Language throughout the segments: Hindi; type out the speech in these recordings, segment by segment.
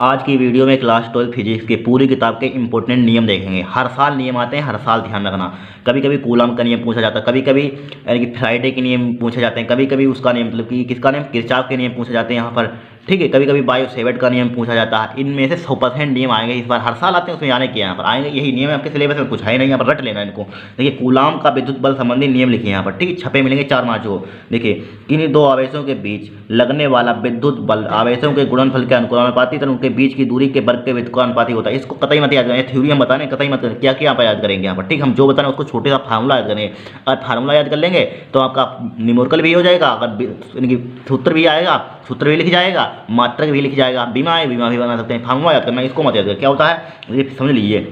आज की वीडियो में क्लास 12 फिजिक्स के पूरी किताब के इंपॉर्टेंट नियम देखेंगे। हर साल नियम आते हैं, हर साल ध्यान रखना। कभी कभी कूलम का नियम पूछा जाता है, कभी कभी यानी कि फ्राइडे के नियम पूछे जाते हैं, कभी कभी उसका नियम मतलब कि किसका नियम, किरचॉफ के नियम पूछे जाते हैं यहाँ पर। ठीक है, कभी कभी बायो सेवर्ट का नियम पूछा जाता है। इनमें से 100% नियम आएंगे इस बार, हर साल आते हैं, उसमें आने के यहाँ पर आएंगे यही नियम है। आपके सिलेबस में कुछ है नहीं, यहाँ पर रट लेना इनको। देखिए कूलम का विद्युत बल संबंधी नियम लिखे यहाँ पर, ठीक है, छपे मिलेंगे 4 मार्च को। देखिए किन्हीं दो आवेशों के बीच लगने वाला विद्युत बल आवेशों के गुणनफल के अनुक्रमानुपाती तथा उनके बीच की दूरी के वर्ग के व्युत्क्रमानुपाती होता है। इसको कतई मत याद करें, थ्योरी हम बताने कतई मत करें, क्या क्या यहाँ पर याद करेंगे यहाँ पर, ठीक। हम जो बताने उसको छोटे सा फार्मूला याद करेंगे। अगर फार्मूला याद कर लेंगे तो आपका न्यूमेरिकल भी हो जाएगा, अगर इनकी सूत्र भी आएगा, सूत्र भी लिख जाएगा, मात्रक भी लिख जाएगा, बीमा है बीमा भी बना सकते हैं। फार्मूला याद करना, इसको मत याद करें। क्या होता है ये समझ लीजिए,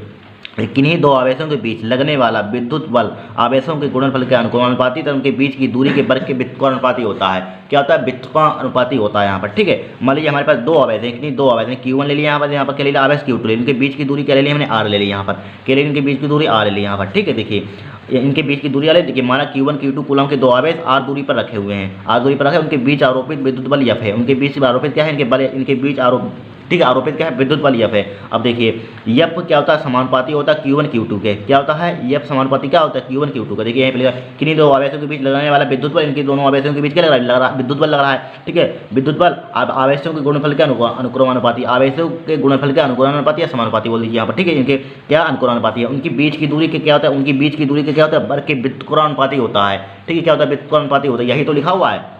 किन्हीं दो आवेशों के बीच लगने वाला विद्युत बल आवेशों के गुणनफल के अनुक्रमानुपाती तथा उनके बीच की दूरी के वर्ग के व्युत्क्रमानुपाती होता है। क्या होता है, व्युत्क्रमानुपाती होता है यहाँ पर, ठीक है। मान लीजिए हमारे पास दो आवेश हैं, किन्हीं दो आवेश हैं, Q1 ले लिया यहाँ पर क्या ले लिया, आवेश Q2 ले लिया, इनके बीच की दूरी क्या ले ली हमने, R ले ली यहाँ पर, क्या ले ली, इनके बीच की दूरी R ले ली यहाँ पर, ठीक है। देखिए इनके बीच की दूरी वाले, देखिए माना Q1 Q2 कूलम के दो आवेश R दूरी पर रखे हुए हैं, R दूरी पर रखे, उनके बीच आरोपित विद्युत बल F है। उनके बीच आरोपित क्या है, इनके बल, इनके बीच आरोप, ठीक है, आरोपित क्या है, विद्युत बल F है। अब देखिए F क्या होता है, समानुपाती होता है Q1 Q2 के। क्या होता है, F समानुपाती क्या होता है, Q1 Q2 का। देखिए यहाँ पे किन्हीं दो आवेशों के बीच लगाने वाला विद्युत बल, इनके दोनों आवेशों के बीच क्या लग रहा है, विद्युत बल लग रहा है, ठीक है। विद्युत बल अब आवेशों के गुणनफल के अनुक्रमानुपाती, आवेशों के गुणनफल के अनुक्रमानुपाती या समानुपाती बोल दीजिए यहाँ पर, ठीक है। इनके क्या अनुक्रमानुपाती है, उनकी बीच की दूरी के क्या होता है, उनकी बीच की दूरी के क्या होता है, वर्ग के व्युत्क्रमानुपाती होता है, ठीक है। क्या होता है, व्युत्क्रमानुपाती होता है, यही तो लिखा हुआ है।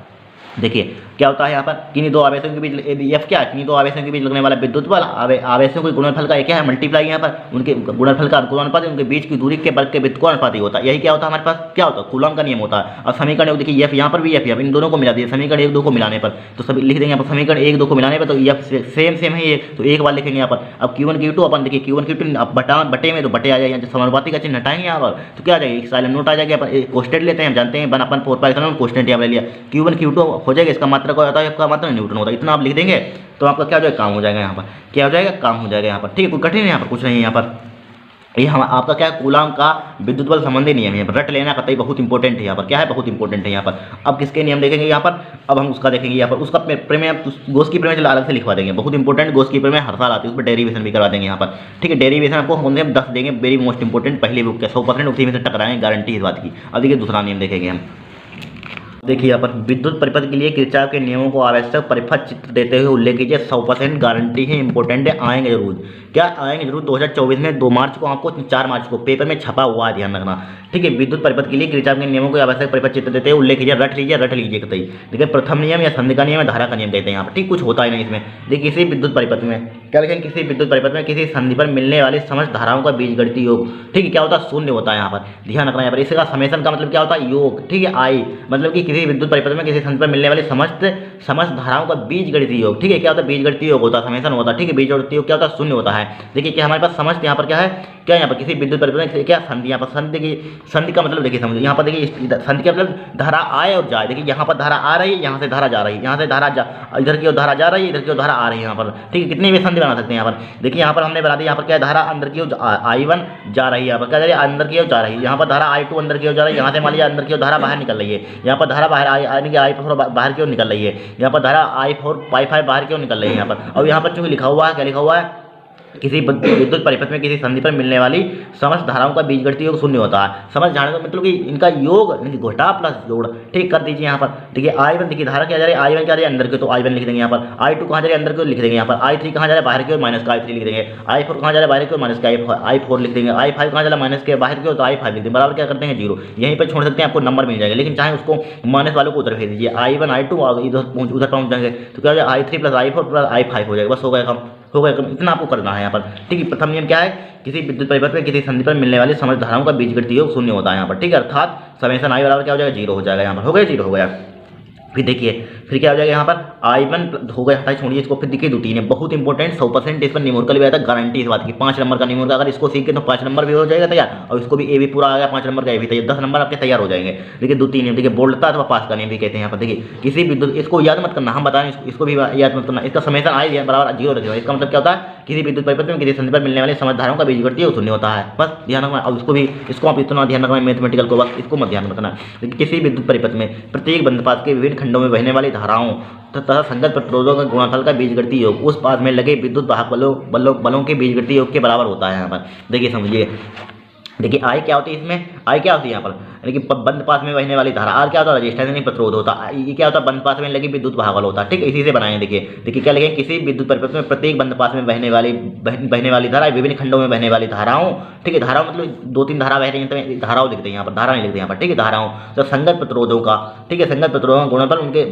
देखिए क्या होता है यहाँ पर, किन्हीं दो आवेशों के बीच F क्या है, किन्हीं दो आवेशों के बीच लगने वाला विद्युत बल आवेशों के गुणनफल का क्या है, मल्टीप्लाई यहाँ पर उनके गुणनफल का अनुक्रमानुपाती उनके बीच की दूरी के वर्ग के व्युत्क्रमानुपाती होता है। यही क्या होता है हमारे पास, क्या होता है, कूलम का नियम होता है। और समीकरण देखिए F यहाँ पर भी F, इन दोनों को मिला दिए, समीकरण 1 2 को मिलाने पर तो सभी लिख देंगे यहाँ पर, समीकरण 1 2 को मिलाने पर तो F सेम है ये, तो एक बार लिखेंगे यहाँ पर। अब Q1 Q2 अपन देखिए Q1 Q2 बटे में तो बटे आ जाएगा, समानुपाती का चिन्ह हटाएंगे यहाँ पर तो क्या आ जाएगा, साइलेंट नोट आ जाएगा। अपन कोष्टेंट लेते हैं, हम जानते हैं अपन 4 कोष्टेंट यहाँ ले लिया, Q1 Q2 हो जाएगा, इसका मात्रक होता है, आपका मात्रक न्यूटन होता है। इतना आप लिख देंगे तो आपका क्या हो जाएगा, काम हो जाएगा यहाँ पर, क्या हो जाएगा, काम हो जाएगा यहाँ पर, ठीक है। कोई कठिन है यहाँ पर, कुछ नहीं है यहाँ पर। ये हम आपका क्या है, कूलम का विद्युत बल संबंधी नियम है, रट लेना कतई बहुत इंपॉर्टेंट है यहाँ पर, क्या है, बहुत इंपॉर्टेंट है यहाँ पर। अब किसके नियम देखेंगे यहाँ पर, अब हम उसका देखेंगे यहाँ पर, उसका प्रमेय गोस की प्रमेय अलग से लिखवा देंगे, बहुत इंपॉर्टेंट गोस की प्रमेय हर साल आती है, उस पर डेरिवेशन भी करवा देंगे यहाँ पर, ठीक है। डेरिवेशन आपको हम 10 देंगे, वेरी मोस्ट इंपॉर्टेंट, पहले बुक के 100% उसी में से टकराएंगे, गारंटी इस बात की। अब देखिए दूसरा नियम देखेंगे हम। देखिए यहाँ पर विद्युत परिपथ के लिए किरचॉफ के नियमों को आवश्यक परिपथ चित्र देते हुए उल्लेख कीजिए। 100% गारंटी है, इंपॉर्टेंट है, आएंगे जरूर। क्या आएंगे जरूर, 2024 में 2 मार्च को, आपको 4 मार्च को पेपर में छपा हुआ है, ध्यान रखना, ठीक है। विद्युत परिपथ के लिए किरचॉफ के नियमों को आवश्यक परिपथ चित्र देते हुए उल्लेख कीजिए, रट लीजिए कतई। देखिए प्रथम नियम या संधि का नियम या धारा का नियम कहते हैं यहाँ पर, ठीक, कुछ होता ही नहीं इसमें। देखिए किसी विद्युत परिपथ में क्या लिखेंगे, किसी विद्युत परिपथ में किसी संधि पर मिलने वाली समस्त धाराओं का बीजगणितीय योग, ठीक है, क्या होता है, शून्य होता है यहाँ पर, ध्यान रखना यहाँ पर। इसका समेशन का मतलब क्या होता है, योग, ठीक है, आई मतलब कि किसी विद्युत परिपथ में किसी संधि पर मिलने वाली समस्त धाराओं का बीजगणितीय योग, ठीक है। क्या होता है, बीजगणितीय योग होता है, समेशन होता है, ठीक है। बीजगणितीय योग क्या होता है, शून्य होता है। देखिए क्या हमारे पास समस्त यहाँ पर क्या है, क्या यहाँ पर किसी विद्युत परिपथ में क्या संधि, यहाँ पर संधि की संधि का मतलब देखिए समझिए, यहाँ पर देखिए संधि का मतलब धारा आए और जाए। देखिए यहाँ पर धारा आ रही है, यहाँ से धारा जा रही है, यहाँ से धारा इधर की ओर धारा जा रही है, इधर की ओर धारा आ रही है यहाँ पर, ठीक है। कितनी भी संधि बना सकते हैं यहाँ पर। देखिए यहाँ पर हमने बना दिया, यहाँ पर क्या धारा अंदर की ओर I1 जा रही है, यहाँ पर क्या जा रही है, अंदर की ओर जा रही है। यहाँ पर धारा I2 अंदर की ओर जा रही है, यहाँ से मान लीजिए अंदर की ओर धारा बाहर निकल रही है, यहाँ पर धारा बाहर I4 बाहर की ओर निकल रही है, यहाँ पर धारा I5 बाहर की ओर निकल रही है यहाँ पर। और यहाँ पर चूंकि लिखा हुआ है, क्या लिखा हुआ है, किसी विद्युत परिपथ में किसी संधि पर मिलने वाली समस्त धाराओं का बीजगणितीय योग शून्य होता है। समझ जाने का मतलब कि इनका योग घटा प्लस जोड़, ठीक, कर दीजिए यहाँ पर। देखिए I1 देखिए धारा क्या जा रही है, I1 क्या जा रही है, अंदर की, तो I1 लिख देंगे यहाँ पर। I2 कहाँ जा रही है, अंदर की ओर लिख देंगे यहाँ पर। I3 कहाँ जा रहा है, बाहर की ओर, माइनस का I3 लिख देंगे। I4 कहाँ जा रहा है, बाहर की ओर, माइनस का I4 लिख देंगे। I5 कहाँ जा रहा है, माइनस के बाहर की ओर, तो I5 लिख देंगे, बराबर क्या कर देंगे, 0। यहीं पर छोड़ सकते हैं, आपको नंबर मिल जाएगा, लेकिन चाहे उसको माइनस वालों को उधर भेज दीजिए, I1 I2 उधर पहुँच जाएंगे तो क्या हो जाएगा, I3 plus I4 plus I5 हो जाएगा, बस हो गया कम, हो गया कम। इतना आपको करना है यहाँ पर, ठीक है। प्रथम नियम क्या है, किसी विद्युत परिपथ में किसी संधि पर मिलने वाली समस्त धाराओं का बीजगणितीय योग शून्य होता है यहाँ पर, ठीक है। अर्थात समेशन I बराबर क्या हो जाएगा, 0 हो जाएगा यहाँ पर, हो गया, 0 हो गया। फिर देखिए फिर क्या हो जाएगा यहाँ पर, I1 हो गया, हटाई छोड़िए इसको। फिर देखिए रूटीन है, बहुत इंपॉर्टेंट, 100% इस पर न्यूमेरिकल भी आता है, गारंटी इस बात की। 5 नंबर का न्यूमेरिकल, अगर इसको सीख के तो 5 नंबर भी हो जाएगा तैयार, और इसको भी ए भी पूरा आ गया, 5 नंबर का ए भी तैयार, 10 नंबर आपके तैयार हो जाएंगे। देखिए 2-3 नियम, देखिए बोल्टता अथवा पास का नियम भी कहते हैं यहाँ पर। देखिए किसी विद्युत, इसको याद मत करना, हम बताएं इसको भी याद मत करना। इसका समेशन I बराबर 0 रखेगा, इसका मतलब क्या होता है किसी विद्युत परिपथ में किसी संधि पर मिलने वाली समधाराओं का बीजगणितीय योग शून्य होता है। बस ध्यान रखना। अब इसको आप इतना ध्यान रखना मैथमेटिकल को, बस इसको मत ध्यान रखना। लेकिन किसी विद्युत परिपथ में प्रत्येक बंद पाथ के विभिन्न खंडों में बहने वाली धाराओं तथा संगत प्रतिरोधों का गुणनफल का बीजगणितीय योग उस पाथ में लगे विद्युत वाहक बलों के बीजगणितीय योग के बराबर होता है। यहाँ पर देखिए समझिए, देखिए आई क्या होती है, इसमें आई क्या होती है यहाँ पर, यानी कि बंद पाथ में बहने वाली धारा। आर क्या होता है, रजिस्टेंस यानी प्रतिरोध होता है। ये क्या होता है, बंद पाथ में लगी विद्युत भागफल होता है। ठीक है, इसी से बनाए। देखिए क्या लिखेंगे, किसी विद्युत परिपथ में प्रत्येक बंद पाथ में बहने वाली धारा विभिन्न खंडों में बहने वाली धाराओं। ठीक है, धाराओं मतलब 2-3 धारा बह रही हैं तो धाराओं लिखते हैं यहाँ पर, धारा नहीं लिखते यहाँ पर। ठीक है, धाराओं तो संगत प्रतिरोधों का, ठीक है, संगत प्रतिरोधों का गुणनफल उनके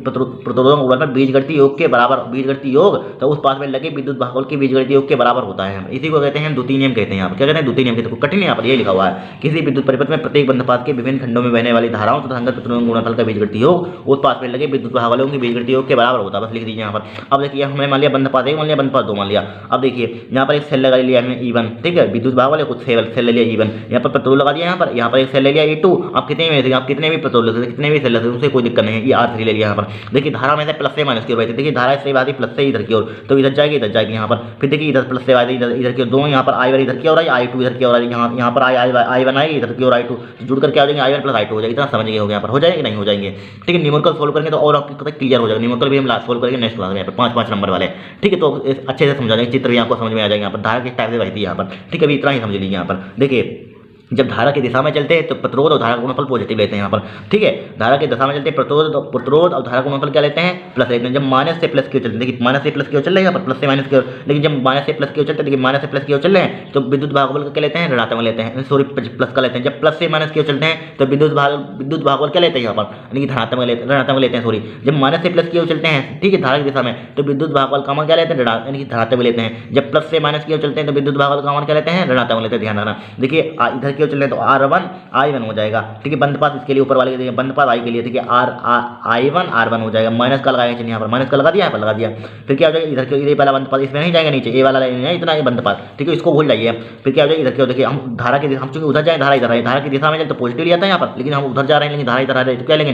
प्रतिरोधों का गुणनफल बीजगणितीय योग के बराबर, बीजगणितीय योग तो उस पाथ में लगे विद्युत भागफल के बीजगणितीय योग के बराबर होता है। इसी को कहते हैं द्वितीय नियम कहते हैं। यहाँ पर क्या कहते हैं, द्वितीय नियम कहते हैं। कठिन यहाँ पर ये लिखा हुआ है, किसी विद्युत परिपथ में प्रत्येक बंद पाथ के विभिन्न खंडों में बहने वाली धाराओं तथा संगत प्रतिरोधों गुणनफल का बीजगणितीय योग उस पाथ में लगे विद्युत भागफलों के बीजगणितीय योग के बराबर होता है। बस लिख दीजिए यहाँ पर। अब देखिए हमने मान लिया बंद पाथ 1 मान लिया, बंद पाथ 2 मान लिया। अब देखिए यहाँ पर एक सेल लगा लिया हमने E1, ठीक है, विद्युत भागफल है, कुछ सेल ले लिया E1, यहाँ पर प्रतिरोध लगा दिया, यहाँ पर एक सेल ले लिया E2। आप कितने में आप कितने भी प्रतिरोध ले सकते, कितने भी सेल ले सकते, उससे कोई दिक्कत नहीं है। ये R3 ले लिया यहाँ पर। देखिए धारा में से प्लस से माइनस की ओर, देखिए धारा से बात प्लस से इधर की ओर, तो इधर जाएगी यहाँ पर। फिर देखिए इधर प्लस से इधर की ओर 2, यहाँ पर I1 इधर की ओर आई, I2 इधर की ओर आई, यहाँ पर I1 आएगी इधर की ओर I2, जुड़ करके आ जाएंगे I1 प्लस I2 हो जाएगी। इतना समझ गए हो गया, यहाँ पर हो जाएंगे नहीं हो जाएंगे। ठीक है, न्यूमेरिकल सोल्व करेंगे तो और आपको क्लियर हो जाएगा। न्यूमेरिकल भी हम लास्ट सोल्व करेंगे नेक्स्ट क्लास में, 5-5 नंबर वाले। ठीक है, तो अच्छे से समझा देंगे, चित्र भी आपको समझ में आ जाएगा। यहाँ पर धारा किस टाइप से बहती है यहाँ पर। ठीक है, अभी इतना ही समझ लीजिए। यहाँ पर देखिए जब धारा की दिशा में चलते हैं तो प्रतिरोध और धारा का गुणनफल पॉजिटिव लेते हैं यहाँ पर। ठीक है, धारा की दिशा में चलते हैं प्रतिरोध और धारा का गुणनफल क्या लेते हैं, प्लस लेते हैं। जब माइनस से प्लस की ओर चलते हैं, देखिए माइनस से प्लस की ओर चल रहे हैं यहाँ पर, प्लस से माइनस की ओर। लेकिन जब माइनस से प्लस की ओर चलते हैं, देखिए माइनस से प्लस की ओर चल रहे हैं तो विद्युत भागफल का क्या लेते हैं, ऋणात्मक लेते हैं, सॉरी प्लस का लेते हैं। जब प्लस से माइनस की ओर चलते हैं तो विद्युत भागफल क्या लेते हैं यहाँ पर, यानी कि ऋणात्मक लेते हैं। सॉरी, जब माइनस से प्लस की ओर चलते हैं, ठीक है, धारा की दिशा में, तो विद्युत भागफल का मान क्या लेते हैं, यानी कि धनात्मक लेते हैं। जब प्लस से माइनस की ओर चलते हैं तो विद्युत भागफल का मान क्या लेते हैं, ऋणात्मक लेते हैं। ध्यान रखना। देखिए इधर की ओर चल रहे हैं तो R1 I1 हो जाएगा। ठीक है, बंद पाथ इसके लिए ऊपर वाले के बंद पाथ I के लिए, ठीक है, I1 R1 हो जाएगा। माइनस का लगाएंगे, चलिए यहाँ पर माइनस का लगा दिया, यहाँ पर लगा दिया। फिर क्या हो जाएगा, इधर के पहला बंद पाथ इसमें नहीं जाएगा, नीचे ए वाला नहीं है, इतना ये बंद पाथ। ठीक है, इसको भूल जाइए। फिर क्या हो जाएगा, इधर क्या देखिए हम धारा की, हम चूंकि उधर जाए, धारा इधर है, धारा की दिशा में जाए तो पॉजिटिव लिया था यहाँ पर, लेकिन हम उधर जा रहे हैं, लेकिन धारा इधर आ रही है तो क्या लेंगे,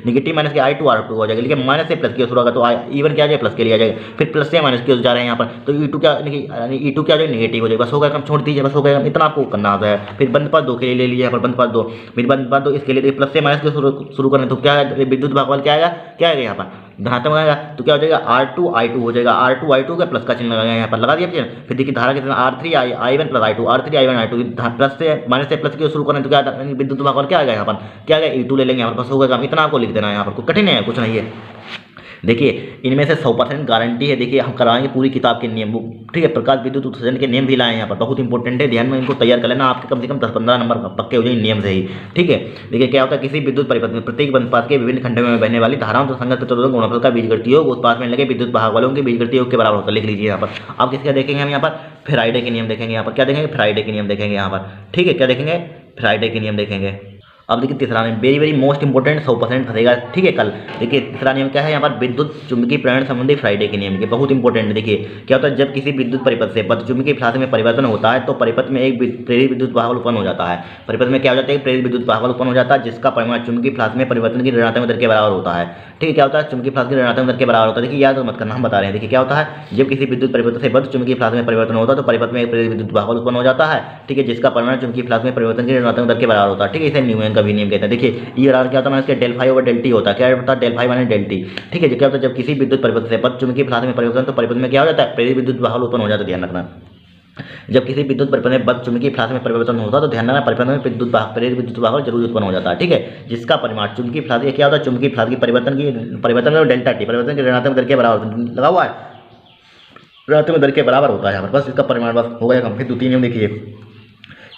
निगेटिव माइनस के I2 R2 हो जाएगा। लेकिन माइनस से प्लस की शुरू होगा तो E1 क्या आ जाएगा, प्लस के लिए आ जाएगा। फिर प्लस से माइनस की जा रहे हैं यहाँ पर तो E2 क्या, E2 क्या हो जाएगा, निगेटिव हो जाएगा। बस हो गया, हम छोड़ दीजिए, बस हो गया, इतना आपको करना आता है। फिर बंद पाथ 2 के लिए ले लीजिए यहाँ पर, बंद पाथ 2, फिर बंद पाथ 2 इसके लिए प्लस से माइनस के शुरू करने तो क्या है, विद्युत भागफल क्या आएगा यहाँ पर, धनात्मक आएगा। तो क्या हो जाएगा, R2 I2 हो जाएगा। R2 I2 का प्लस का चिन्ह लगाएंगे यहाँ पर, लगा दिया। फिर देखिए धारा कितना R3 I1 plus I2, R3 I1 I2, plus से माइनस से प्लस की शुरू करने तो क्या विद्युत भागफल क्या आएगा यहाँ पर, क्या आएगा, E2 ले लेंगे यहाँ पर। बस हो गया, इतना आपको लिख देना है यहाँ पर, कठिन है कुछ नहीं है। देखिए इनमें से 100% गारंटी है। देखिए हम कराएंगे पूरी किताब के नियम, ठीक है, प्रकाश विद्युत उत्सर्जन के नियम भी लाए हैं यहाँ पर, बहुत इंपॉर्टेंट है, ध्यान में इनको तैयार कर लेना। आपके कम से कम 10-15 नंबर पक्के हो जाए नियम से ही। ठीक है, देखिए क्या होता है, किसी विद्युत परिपथ में प्रत्येक बंद पाथ के विभिन्न खंडों में बहने वाली धाराओं तो संगत प्रतिरोधों गुणनफल का बीजगणितीय योग उस पाथ में लगे विद्युत भागफलों के बीजगणितीय योग के बराबर होता है। लिख लीजिए यहाँ पर। आप किसका देखेंगे, हम यहाँ पर फैराडे के नियम देखेंगे। यहाँ पर क्या देखेंगे, फैराडे के नियम देखेंगे यहाँ पर। ठीक है, क्या देखेंगे, फैराडे के नियम देखेंगे। अब देखिए तीसरा नियम वेरी मोस्ट इंपोर्टेंट, 100% फंसेगा। ठीक है, कल देखिए तीसरा नियम क्या है यहाँ पर, विद्युत चुंबकीय प्रेरण संबंधी फैराडे के नियम के, बहुत इंपॉर्टेंट है। देखिए क्या होता है, जब किसी विद्युत परिपथ से बद्ध चुंबकीय फ्लास में परिवर्तन होता है तो परिपथ में एक प्रेरित विद्युत भागफल उत्पन्न हो जाता है। परिपथ में क्या हो जाता है, प्रेरित विद्युत भागफल उत्पन्न हो जाता है जिसका परिमाण चुंबकीय फ्लास में परिवर्तन की ऋणात्मक दर के बराबर होता है। ठीक है, क्या होता है, चुंबकीय फ्लास की ऋणात्मक दर के बराबर होता है। देखिए याद मत करना, हम बता रहे हैं। देखिए क्या होता है, जब किसी विद्युत परिपथ से बद्ध चुंबकीय फ्लास में परिवर्तन होता है तो परिपथ में एक प्रेरित विद्युत भागफल उत्पन्न हो जाता है। ठीक है, जिसका परिमाण चुंबकीय फ्लास में परिवर्तन की ऋणात्मक दर के बराबर होता है। ठीक है, इसे न्यूटन का भी नियम कहते हैं। देखिए ये क्या होता है, इसके del phi over del t होता है। क्या होता है, del phi minus del t. ठीक है, क्या होता है, जब किसी विद्युत परिपथ से बद्ध चुंबकीय फ्लास में परिवर्तन तो परिपथ में क्या हो जाता है, प्रेरित विद्युत भागफल उत्पन्न हो जाता है। ध्यान रखना, जब किसी विद्युत परिपथ में बद्ध चुंबकीय फ्लास में परिवर्तन होता है तो ध्यान रखना परिपथ में प्रेरित विद्युत भागफल जरूर उत्पन्न हो जाता है। ठीक है, जिसका परिमाण चुंबकीय फ्लास क्या होता है, चुंबकीय फ्लास की परिवर्तन में डेल्टा टी परिवर्तन की ऋणात्मक दर के बराबर लगा हुआ है, ऋणात्मक दर के बराबर होता है यहाँ पर। बस इसका परिमाण बस हो गया। फिर द्वितीय नियम देखिए,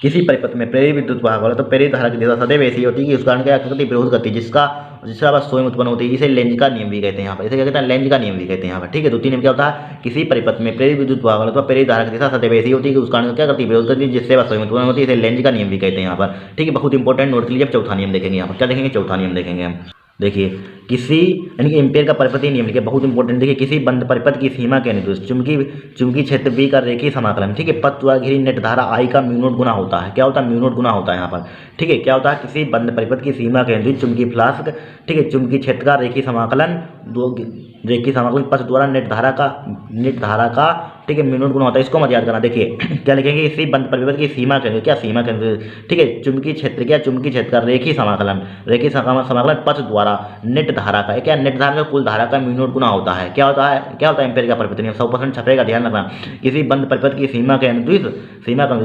किसी परिपथ में प्रेरित विद्युत भागफल तो प्रेरित धारा की दिशा सदैव ऐसी होती है कि उस कारण क्या करती है, विरोध करती है, जिसका बस स्वयं उत्पन्न होती है। इसे लेंज का नियम भी कहते हैं यहाँ पर, इसे क्या कहते हैं, लेंज का नियम भी कहते हैं यहाँ पर। ठीक है, द्वितीय नियम क्या होता है, किसी परिपथ में प्रेरित विद्युत भागफल तो प्रेरित धारा की दिशा सदैव ऐसी होती है कि उस कारण क्या करती है, विरोध करती है, जिससे बस स्वयं उत्पन्न होती है। इसे लेंज का नियम भी कहते हैं यहाँ पर। ठीक है, बहुत इंपॉर्टेंट नोट के लिए अब चौथा नियम देखेंगे यहाँ पर। क्या देखेंगे, चौथा नियम देखेंगे हम। देखिए किसी यानी कि एम्पियर का परिपथीय नियम लिखिए, बहुत इंपॉर्टेंट। देखिए किसी बंद परिपथ की सीमा के अनुदिश चुंबकीय क्षेत्र B का रेखीय समाकलन, ठीक है, पथ द्वारा घिरी नेट धारा I का म्यू नॉट गुना होता है। क्या होता है? म्यू नॉट गुना होता है यहाँ पर, ठीक है। क्या होता है? किसी बंद परिपथ की सीमा के अनुदिश चुंबकीय फ्लास्क, ठीक है, चुंबकीय क्षेत्र का रेखीय समाकलन पथ द्वारा नेट धारा का, ठीक है, म्यू नॉट गुना होता है। इसको मत याद करना। देखिए क्या लिखेंगे? इसी बंद परिपथ की सीमा के, क्या सीमा के, ठीक है, चुंबकीय क्षेत्र का रेखीय समाकलन पथ द्वारा नेट धारा का, क्या नेट धारा का कुल धारा का म्यू नॉट गुना होता है। क्या होता है? एम्पियर का परिपथ नियम 100% छपेगा, ध्यान रखना। किसी बंद परिपथ की सीमा के अनुदिश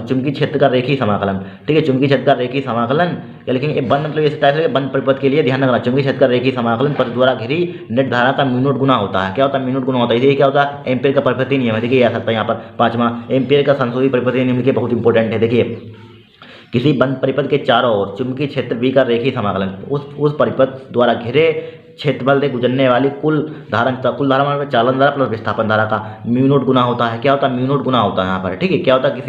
चुंबकीय क्षेत्र का रेखीय समाकलन, ठीक है, चुंबकीय क्षेत्र का रेखीय समाकलन, क्या लिखेंगे? बंद मतलब इस टाइप से बंद परिपथ के लिए ध्यान रखना, चुंबकीय क्षेत्र का रेखीय समाकलन पथ द्वारा घिरी नेट धारा का म्यू नॉट गुना होता है। क्या होता है? म्यू नॉट गुना होता है। इसलिए क्या होता है? एम्पियर का परिपथीय नियम है। देखिए आ सकता है यहाँ पर 5वां एम्पियर का संशोधित परिपथीय नियम लिखिए, बहुत इंपॉर्टेंट है। देखिए किसी बंद परिपथ के चारों ओर चुंबकीय क्षेत्र B का रेखीय समाकलन उस परिपथ द्वारा घिरे क्षेत्रफल से गुजरने वाली कुल धारा मतलब चालन धारा प्लस विस्थापन धारा का म्यू नॉट गुना होता है। क्या होता है? म्यू नॉट गुना होता है यहाँ पर, ठीक है। क्या होता है?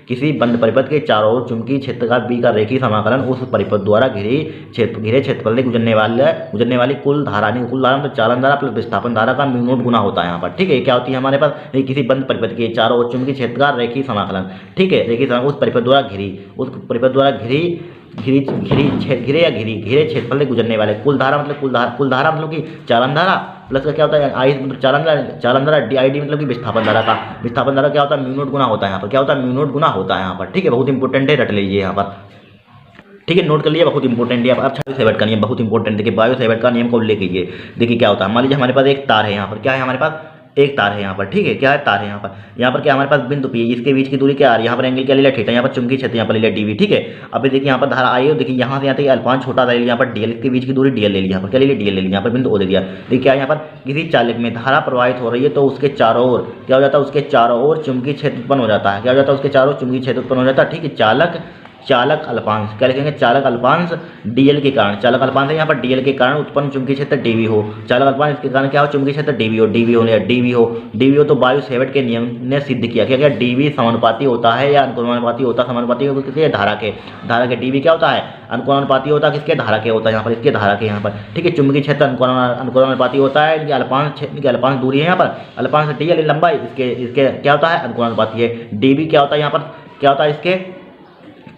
किसी बंद परिपथ के चारों ओर चुंबकीय क्षेत्र का B का रेखीय समाकलन उस परिपथ द्वारा घिरे क्षेत्रफल से गुजरने वाली कुल धारा मतलब चालन धारा प्लस विस्थापन धारा का म्यू नॉट गुना होता है यहाँ पर, ठीक है। क्या होती है हमारे पास? किसी बंद परिपथ के चारों ओर चुंबकीय क्षेत्र का रेखीय समाकलन, ठीक है, रेखीय समाकलन उस परिपथ द्वारा घिरे क्षेत्रफल से गुजरने वाले कुल धारा मतलब कि चालन धारा प्लस का क्या होता है? आई मतलब चालन धारा DID मतलब कि विस्थापन धारा क्या होता है? म्यू नॉट गुना होता है यहाँ पर। क्या होता है? म्यू नॉट गुना होता है यहाँ पर, ठीक है। बहुत इंपॉर्टेंट है, रट लीजिए यहाँ पर, ठीक है, नोट कर लिया, बहुत इंपॉर्टेंट है। अब 26 का नियम बहुत इंपॉर्टेंट। देखिए बायो का नियम को ले लीजिए। देखिए क्या होता है? मान लीजिए हमारे पास एक तार है यहाँ पर, क्या है हमारे पास? एक तार है यहाँ पर, ठीक है। क्या है? तार है यहाँ पर क्या हमारे पास बिंदु P, इसके बीच की दूरी क्या आ रही है? यहाँ पर एंगल क्या ले लिया? थीटा। यहाँ पर चुंबकीय क्षेत्र यहाँ पर ले लिया DV, ठीक है। अब देखिए यहाँ पर धारा आई है, देखिए यहाँ से यहाँ तक अल्पांश छोटा ले लिया, यहाँ पर DL, इसके बीच की दूरी DL ले ली, यहाँ पर क्या ले लिया? DL ले ली, यहाँ पर बिंदु O दे दिया। देखिए क्या यहाँ पर किसी चालक में धारा प्रवाहित हो रही है तो उसके चारों ओर क्या हो जाता है? उसके चारों ओर चुंबकीय क्षेत्र उत्पन्न हो जाता है। क्या हो जाता है? उसके चारों ओर चुंबकीय क्षेत्र उत्पन्न हो जाता है, ठीक है। चालक अल्पांश, क्या लिखेंगे? चालक अल्पांश DL के कारण, चालक अल्पांश है यहाँ पर DL के कारण उत्पन्न चुंबकीय क्षेत्र DV हो। चालक अल्पांश इसके कारण क्या हो? चुंबकीय क्षेत्र DV हो तो बायो-सेवर्ट के नियम ने सिद्ध किया क्या DV समानुपाती होता है या अनुक्रमानुपाती होता है? समानुपाती किसके? धारा के। DV क्या होता है? अनुक्रमानुपाती होता है किसके? धारा के होता है यहाँ पर, इसके धारा के यहाँ पर, ठीक है। चुंबकीय क्षेत्र अनुक्रमानुपाती होता है, इनकी अल्पांश दूरी है यहाँ पर, अल्पांश DL लंबाई, इसके क्या होता है? अनुक्रमानुपाती है। DV क्या होता है यहाँ पर? क्या होता है? इसके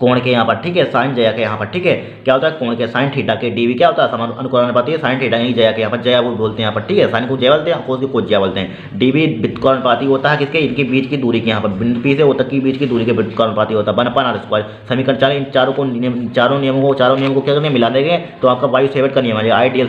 कोण के यहाँ पर, ठीक है, साइन जया के यहाँ पर, ठीक है। क्या होता है? कोण के साइन थीटा के। DV क्या होता है? अनुक्रमानुपाती है साइन थीटा, यानी जया के यहाँ पर, जया वो बोलते हैं यहाँ पर, ठीक है। साइन को जया बोलते हैं, कोस को कोज्या बोलते हैं। DV व्युत्क्रमानुपाती होता है किसके? इनके बीच की दूरी के यहाँ पर, बिंदु P से O तक की बीच की दूरी के व्युत्क्रमानुपाती होता है। 1/r²। समीकरण 4 इन चारों नियमों को क्या करने मिला देंगे तो आपका बायो-सेवर्ट का नियम है IDL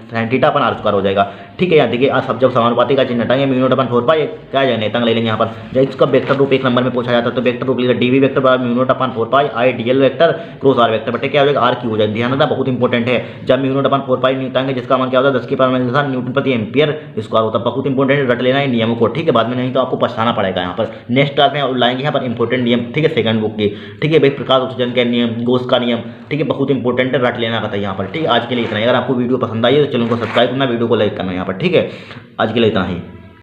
sin थीटा अपन r² हो जाएगा, ठीक है। यहाँ देखिए सब जब समानुपाती का चिन्ह हटाएंगे म्यू नॉट अपन 4 पाई क्या जाए नेतंग ले लेंगे यहाँ पर। जब इसका वेक्टर रूप एक नंबर में पूछा जाता है तो वेक्टर रूप लिखा DV वेक्टर बराबर म्यू नॉट अपन 4 पाई IDL vector cross r vector बटे क्या हो जाएगा? R³ हो जाएगा। ध्यान रखना, बहुत इंपॉर्टेंट है। जब म्यू नॉट अपन 4 पाई निकालेंगे जिसका मान क्या होता है? 10 की पावर -7 न्यूटन प्रति एम्पियर स्क्वायर होता है। बहुत इंपॉर्टेंट है, रट लेना इन नियमों को, ठीक है। बाद में नहीं तो आपको पछताना पड़ेगा यहाँ पर। नेक्स्ट क्लास में लाएंगे यहाँ पर इंपॉर्टेंट नियम, ठीक है, सेकंड बुक की, ठीक है भाई। प्रकाश उत्सर्जन के नियम, गोस का नियम, ठीक है, बहुत इंपॉर्टेंट है, रट लेना का यहाँ पर, ठीक है। आज के लिए इतना ही। अगर आपको वीडियो पसंद आई है तो चैनल को सब्सक्राइब करना, वीडियो को लाइक करना यहाँ पर, ठीक है। आज के लिए इतना ही।